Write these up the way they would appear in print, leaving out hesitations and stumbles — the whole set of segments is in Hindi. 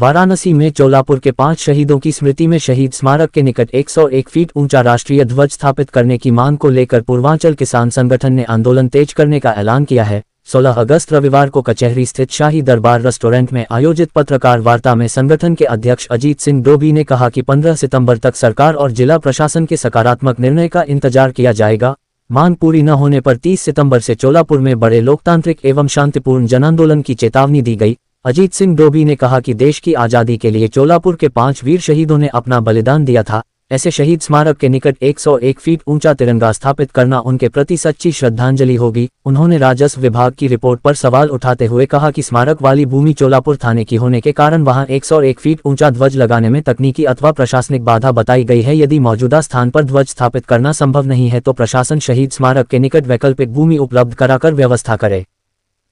वाराणसी में चोलापुर के 5 शहीदों की स्मृति में शहीद स्मारक के निकट 101 फीट ऊंचा राष्ट्रीय ध्वज स्थापित करने की मांग को लेकर पूर्वांचल किसान संगठन ने आंदोलन तेज करने का ऐलान किया है। 16 अगस्त रविवार को कचहरी स्थित शाही दरबार रेस्टोरेंट में आयोजित पत्रकार वार्ता में संगठन के अध्यक्ष अजीत सिंह डोभी ने कहा कि 15 सितंबर तक सरकार और जिला प्रशासन के सकारात्मक निर्णय का इंतजार किया जाएगा। मांग पूरी न होने पर 30 सितंबर से चोलापुर में बड़े लोकतांत्रिक एवं शांतिपूर्ण जनांदोलन की चेतावनी दी गई। अजीत सिंह डोभी ने कहा कि देश की आजादी के लिए चोलापुर के 5 वीर शहीदों ने अपना बलिदान दिया था। ऐसे शहीद स्मारक के निकट 101 फीट ऊंचा तिरंगा स्थापित करना उनके प्रति सच्ची श्रद्धांजलि होगी। उन्होंने राजस्व विभाग की रिपोर्ट पर सवाल उठाते हुए कहा कि स्मारक वाली भूमि चोलापुर थाने की होने के कारण वहां 101 फीट ऊंचा ध्वज लगाने में तकनीकी अथवा प्रशासनिक बाधा बताई गई है। यदि मौजूदा स्थान पर ध्वज स्थापित करना संभव नहीं है तो प्रशासन शहीद स्मारक के निकट वैकल्पिक भूमि उपलब्ध कराकर व्यवस्था करे।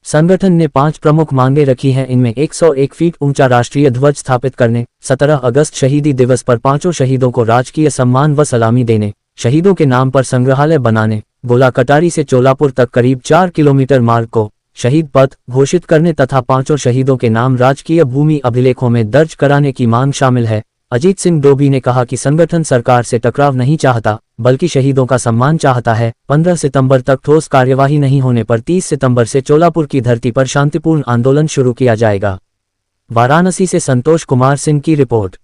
संगठन ने 5 प्रमुख मांगे रखी हैं। इनमें 101 फीट ऊंचा राष्ट्रीय ध्वज स्थापित करने, 17 अगस्त शहीदी दिवस पर 5 शहीदों को राजकीय सम्मान व सलामी देने, शहीदों के नाम पर संग्रहालय बनाने, गोला कटारी से चोलापुर तक करीब 4 किलोमीटर मार्ग को शहीद पथ घोषित करने तथा 5 शहीदों के नाम राजकीय भूमि अभिलेखों में दर्ज कराने की मांग शामिल है। अजीत सिंह डोभी ने कहा कि संगठन सरकार से टकराव नहीं चाहता बल्कि शहीदों का सम्मान चाहता है। 15 सितंबर तक ठोस कार्यवाही नहीं होने पर 30 सितंबर से चोलापुर की धरती पर शांतिपूर्ण आंदोलन शुरू किया जाएगा। वाराणसी से संतोष कुमार सिंह की रिपोर्ट।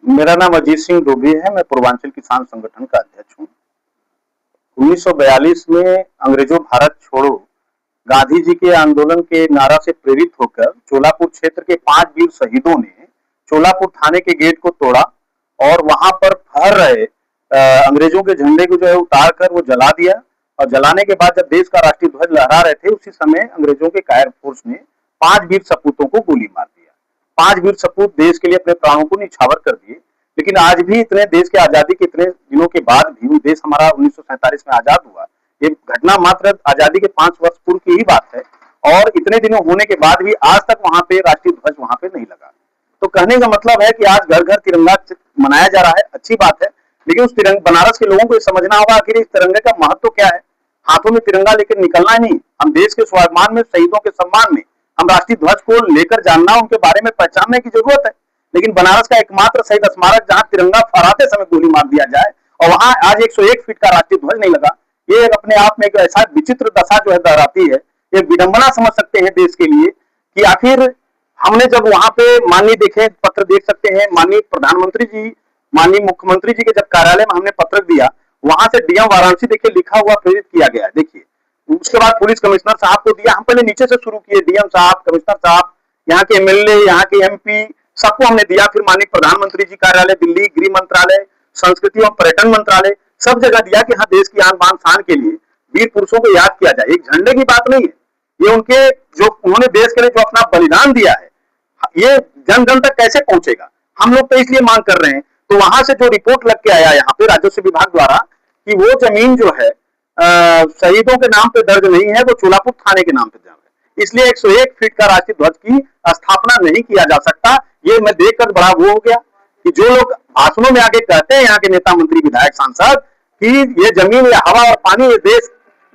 मेरा नाम अजीत सिंह डोभी है। मैं पूर्वांचल किसान संगठन का अध्यक्ष हूँ। 1942 में अंग्रेजों भारत छोड़ो गांधी जी के आंदोलन के नारा से प्रेरित होकर चोलापुर क्षेत्र के 5 वीर शहीदों ने चोलापुर थाने के गेट को तोड़ा और वहां पर फहर रहे अंग्रेजों के झंडे को जो है उतार कर वो जला दिया। और जलाने के बाद जब देश का राष्ट्रीय ध्वज लहरा रहे थे उसी समय अंग्रेजों के कायर फोर्स ने 5 वीर सपूतों को गोली मार दिया। 5 वीर सपूत देश के लिए अपने प्राणों को निछावर कर दिए। लेकिन आज भी इतने देश के आजादी के इतने दिनों के बाद भी देश हमारा 1947 में आजाद हुआ। ये घटना मात्र आजादी के 5 वर्ष पूर्व की ही बात है और इतने दिनों होने के बाद भी आज तक वहां पे राष्ट्रीय ध्वज वहां पे नहीं लगा। तो कहने का मतलब है कि आज घर घर तिरंगा मनाया जा रहा है, अच्छी बात है। लेकिन उस तिरंगा बनारस के लोगों को समझना होगा आखिर इस तिरंगे का महत्व क्या है। हाथों में तिरंगा लेकर निकलना ही नहीं, हम देश के स्वाभिमान में, शहीदों के सम्मान में हम राष्ट्रीय ध्वज को लेकर जानना, उनके बारे में पहचानने की जरूरत है। लेकिन बनारस का एकमात्र शहीद स्मारक जहां तिरंगा फहराते समय गोली मार दिया जाए और वहां आज 101 फीट का राष्ट्रीय ध्वज नहीं लगा, ये अपने आप में एक ऐसा विचित्र दशा जो है दोहराती है। ये विडंबना समझ सकते हैं देश के लिए कि आखिर हमने जब वहां पे माननीय देखे पत्र देख सकते हैं, माननीय प्रधानमंत्री जी, माननीय मुख्यमंत्री जी के जब कार्यालय में हमने पत्र दिया, वहां से डीएम वाराणसी देखिए लिखा हुआ प्रेरित किया गया। देखिए उसके बाद पुलिस कमिश्नर साहब को दिया। हम पहले नीचे से शुरू किए, डीएम साहब, कमिश्नर साहब, यहाँ के एमएलए, यहाँ के एमपी, सबको हमने दिया। फिर माननीय प्रधानमंत्री जी कार्यालय दिल्ली, गृह मंत्रालय, संस्कृति और पर्यटन मंत्रालय, सब जगह दिया कि हाँ देश की आन बान शान के लिए वीर पुरुषों को याद किया जाए। एक झंडे की बात नहीं है, ये उनके जो उन्होंने देश के लिए जो अपना बलिदान दिया है ये जन जन तक कैसे पहुंचेगा। हम लोग तो इसलिए मांग कर रहे हैं। तो वहां से जो रिपोर्ट लग के आया यहाँ पे राजस्व विभाग द्वारा कि वो जमीन जो है शहीदों के नाम पे दर्ज नहीं है, वो चोलापुर थाने के नाम पे दर्ज है, इसलिए 101 फीट का राष्ट्रीय ध्वज की स्थापना नहीं किया जा सकता। ये मैं देखकर बड़ा वो हो गया कि जो लोग भाषणों में आगे कहते हैं, यहाँ के नेता, मंत्री, विधायक, सांसद, कि ये जमीन, ये हवा और पानी, ये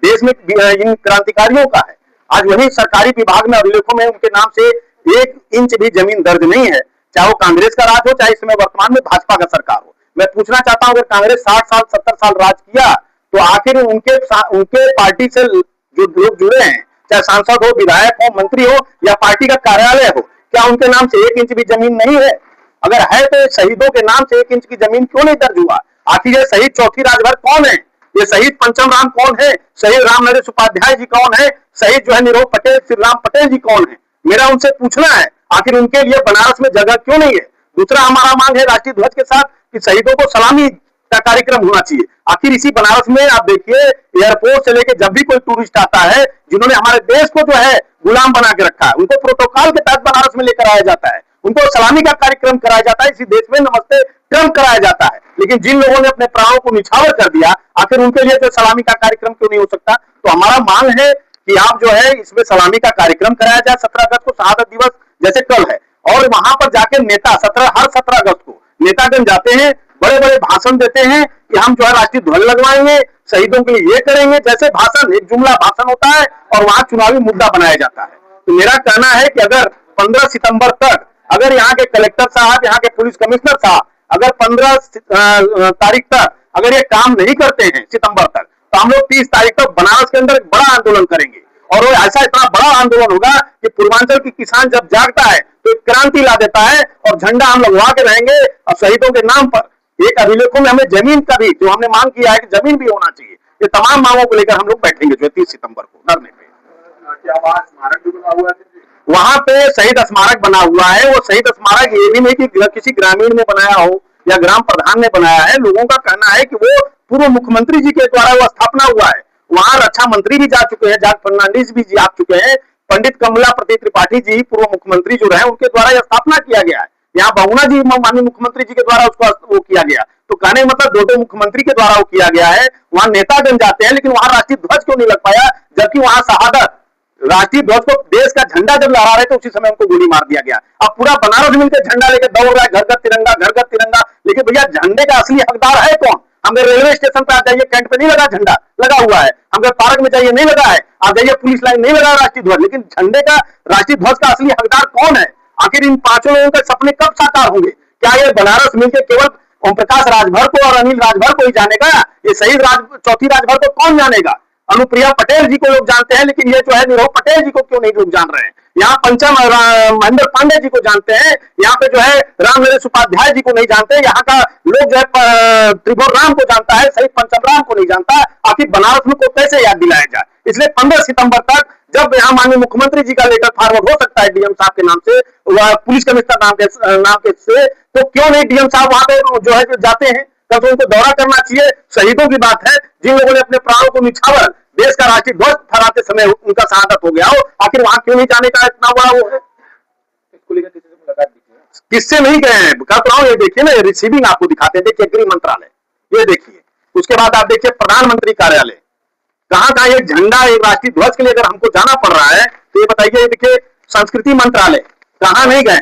देश में इन क्रांतिकारियों का है, आज वही सरकारी विभाग में अभिलेखों में उनके नाम से 1 इंच भी जमीन दर्ज नहीं है। चाहे वो कांग्रेस का राज हो, चाहे इस समय वर्तमान में भाजपा का सरकार हो। मैं पूछना चाहता हूं, अगर कांग्रेस 60 साल 70 साल राज किया तो आखिर उनके पार्टी से जो लोग जुड़े हैं, चाहे सांसद हो, विधायक हो, मंत्री हो या पार्टी का कार्यालय हो, क्या उनके नाम से 1 इंच भी जमीन नहीं है? अगर है तो शहीदों के नाम से 1 इंच की जमीन क्यों नहीं दर्ज हुआ? आखिर ये शहीद चौथी राजभर कौन है? ये शहीद पंचम राम कौन है? शहीद राम नरेश उपाध्याय जी कौन है? शहीद जो है निरोग पटेल, श्री राम पटेल जी कौन है? मेरा उनसे पूछना है, आखिर उनके लिए बनारस में जगह क्यों नहीं है? दूसरा हमारा मांग है राष्ट्रीय ध्वज के साथ कि शहीदों को सलामी का कार्यक्रम होना चाहिए। आखिर इसी बनारस में आप देखिए, एयरपोर्ट से लेकर जब भी कोई टूरिस्ट आता है, जिन्होंने हमारे देश को जो है गुलाम बना के रखा है, उनको प्रोटोकॉल के तहत बनारस में लेकर आया जाता है, उनको सलामी का कार्यक्रम कराया जाता है, इसी देश में नमस्ते ट्रम्प कराया जाता है। लेकिन जिन लोगों ने अपने प्राणों को निछावर कर दिया, आखिर उनके लिए तो सलामी का कार्यक्रम क्यों नहीं हो सकता? तो हमारा मांग है कि आप जो है इसमें सलामी का कार्यक्रम कराया जाए। 17 अगस्त को शहादत दिवस जैसे कल है, और वहां पर जाके नेता हर 17 अगस्त को नेतागण जाते हैं, बड़े बड़े भाषण देते हैं कि हम जो है राष्ट्रीय ध्वज लगवाएंगे, शहीदों के लिए ये करेंगे, जैसे भाषण, एक जुमला भाषण होता है और वहां चुनावी मुद्दा बनाया जाता है। तो मेरा कहना है कि अगर 15 सितंबर तक अगर यहाँ के कलेक्टर साहब, यहाँ के पुलिस कमिश्नर साहब अगर 15 तारीख तक अगर ये काम नहीं करते हैं सितंबर तक, तो हम लोग 30 तारीख तक बनारस के अंदर एक बड़ा आंदोलन करेंगे। और वो ऐसा इतना बड़ा आंदोलन होगा कि पूर्वांचल की किसान जब जागता है तो एक क्रांति ला देता है और झंडा हम लगवा के रहेंगे। और शहीदों के नाम पर एक अभिलेखों में हमें जमीन का भी जो हमने मांग किया है कि जमीन भी होना चाहिए, ये तमाम मांगों को लेकर हम लोग बैठेंगे जो 30 सितंबर को धरने पे। क्या वहाँ स्मारक भी बना हुआ है? वहां पे शहीद स्मारक बना हुआ है। वो शहीद स्मारक ये भी नहीं कि किसी ग्रामीण ने बनाया हो या ग्राम प्रधान ने बनाया है। लोगों का कहना है कि वो पूर्व मुख्यमंत्री जी के द्वारा वो स्थापना हुआ है। वहां रक्षा मंत्री भी जा चुके हैं, जॉर्ज फर्नांडिस भी जा चुके हैं, पंडित कमला प्रति त्रिपाठी जी पूर्व मुख्यमंत्री जो रहे उनके द्वारा यह स्थापना किया गया है। यहाँ बहुना जी माननीय मुख्यमंत्री जी के द्वारा उसको वो किया गया। तो कहने मतलब दो मुख्यमंत्री के द्वारा वो किया गया है। वहां नेतागण जाते हैं, लेकिन वहां राष्ट्रीय ध्वज क्यों नहीं लग पाया, जबकि वहां शहादत राष्ट्रीय ध्वज को देश का झंडा जब लहरा रहे थे उसी समय उनको गोली मार दिया गया। अब पूरा बनारस मिलकर झंडा लेकर दौड़ रहा है, घर घर तिरंगा, घर घर तिरंगा। लेकिन भैया झंडे का असली हकदार है कौन? हमें रेलवे स्टेशन पे आ जाइए, कैंट पे नहीं लगा झंडा, लगा हुआ है। हमें पार्क में जाइए, नहीं लगा है। आप जाइए पुलिस लाइन, नहीं लगा राष्ट्रीय ध्वज। लेकिन झंडे का, राष्ट्रीय ध्वज का असली हकदार कौन है? आखिर इन पांचों लोगों के सपने कब साकार होंगे? क्या ये बनारस मिलकर केवल ओम प्रकाश राजभर को और अनिल राजभर को ही जानेगा? ये शहीद चौथी राजभर को कौन जानेगा? अनुप्रिया पटेल जी को लोग जानते हैं, लेकिन ये जो है निरव पटेल जी को क्यों नहीं लोग जान रहे हैं? यहाँ पंचम महेंद्र पांडे जी को जानते हैं, यहाँ पे जो है राम नरेश उपाध्याय जी को नहीं जानते। यहाँ का लोग जो है त्रिभुवन राम को जानता है, शहीद पंचम राम को नहीं जानता। आखिर बनारस में को कैसे याद दिलाया जाए? इसलिए 15 सितंबर तक जब यहाँ माननीय मुख्यमंत्री जी का लेटर फॉरवर्ड हो सकता है डीएम साहब के नाम से, पुलिस कमिश्नर नाम के से, तो क्यों नहीं डीएम साहब वहां पे जो है जाते हैं? तब तो उनको दौरा करना चाहिए। शहीदों की बात है, जिन लोगों ने अपने प्राणों को निछावर देश का राष्ट्रीय ध्वज फहराते समय उनका शहादत हो गया हो, आखिर वहां क्यों नहीं जाने का इतना बड़ा वो है? इसको लेकर किसी से मुलाकात कीजिए? किससे नहीं गए हैं? कहता हूं, ये देखिए ना, रिसीविंग आपको दिखाते हैं, देखिए गृह मंत्रालय, ये देखिए। उसके बाद आप देखिए प्रधानमंत्री कार्यालय, कहाँ एक झंडा, एक राष्ट्रीय ध्वज के लिए अगर हमको जाना पड़ रहा है तो ये बताइए। देखिए संस्कृति मंत्रालय, कहाँ नहीं गए?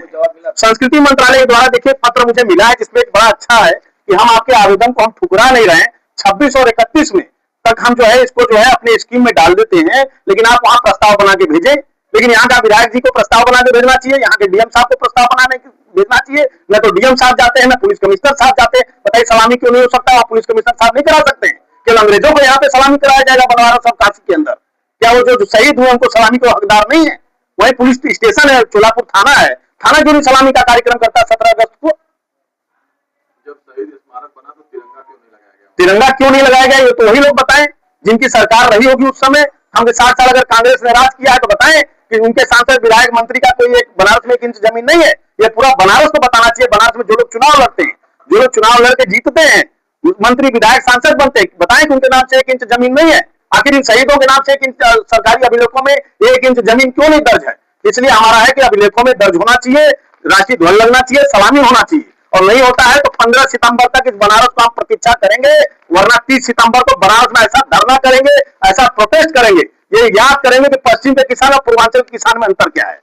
संस्कृति मंत्रालय के द्वारा देखिए पत्र मुझे मिला है, जिसमें बड़ा अच्छा है कि हम आपके आवेदन को हम ठुकरा नहीं रहे। 26 और 31 में तक हम जो है इसको जो है अपने स्कीम में डाल देते हैं, लेकिन आप वहां प्रस्ताव बना के भेजें। लेकिन यहाँ का विधायक जी को प्रस्ताव बना के भेजना चाहिए, यहाँ के डीएम साहब को प्रस्ताव बनाने भेजना चाहिए। न तो डीएम साहब जाते हैं, न पुलिस कमिश्नर साहब जाते हैं। बताइए सलामी क्यों नहीं हो सकता? और पुलिस कमिश्नर साहब नहीं करा सकते हैं? केवल अंग्रेजों को यहाँ पे सलामी कराया जाएगा बनारस और काशी के अंदर? क्या वो जो शहीद हुए उनको सलामी को हकदार नहीं है? वही पुलिस स्टेशन है, चोलापुर थाना है, थाना क्यों नहीं सलामी का कार्यक्रम करता 17 अगस्त को? जब शहीद स्मारक बना तो तिरंगा क्यों नहीं लगाया गया? तिरंगा क्यों नहीं लगाया गया? ये तो वही लोग बताएं जिनकी सरकार रही होगी उस समय। हमने 60 साल अगर कांग्रेस ने राज किया है तो बताएं कि उनके सांसद विधायक मंत्री का कोई एक बनारस में 1 इंच जमीन नहीं है। ये पूरा बनारस को बताना चाहिए। बनारस में जो लोग चुनाव लड़ते हैं, जो लोग चुनाव लड़के जीतते हैं, मंत्री विधायक सांसद बनते हैं, बताएं कि उनके नाम से 1 इंच जमीन नहीं है। आखिर इन शहीदों के नाम से 1 इंच सरकारी अभिलेखों में 1 इंच जमीन क्यों नहीं दर्ज है? इसलिए हमारा है कि अभिलेखों में दर्ज होना चाहिए, राष्ट्रीय ध्वज लगना चाहिए, सलामी होना चाहिए। और नहीं होता है तो 15 सितंबर तक इस बनारस को हम प्रतीक्षा करेंगे, वरना 30 सितंबर को बनारस में ऐसा धरना करेंगे, ऐसा प्रोटेस्ट करेंगे, ये याद करेंगे कि पश्चिम के किसान और पूर्वांचल के किसान में अंतर क्या है।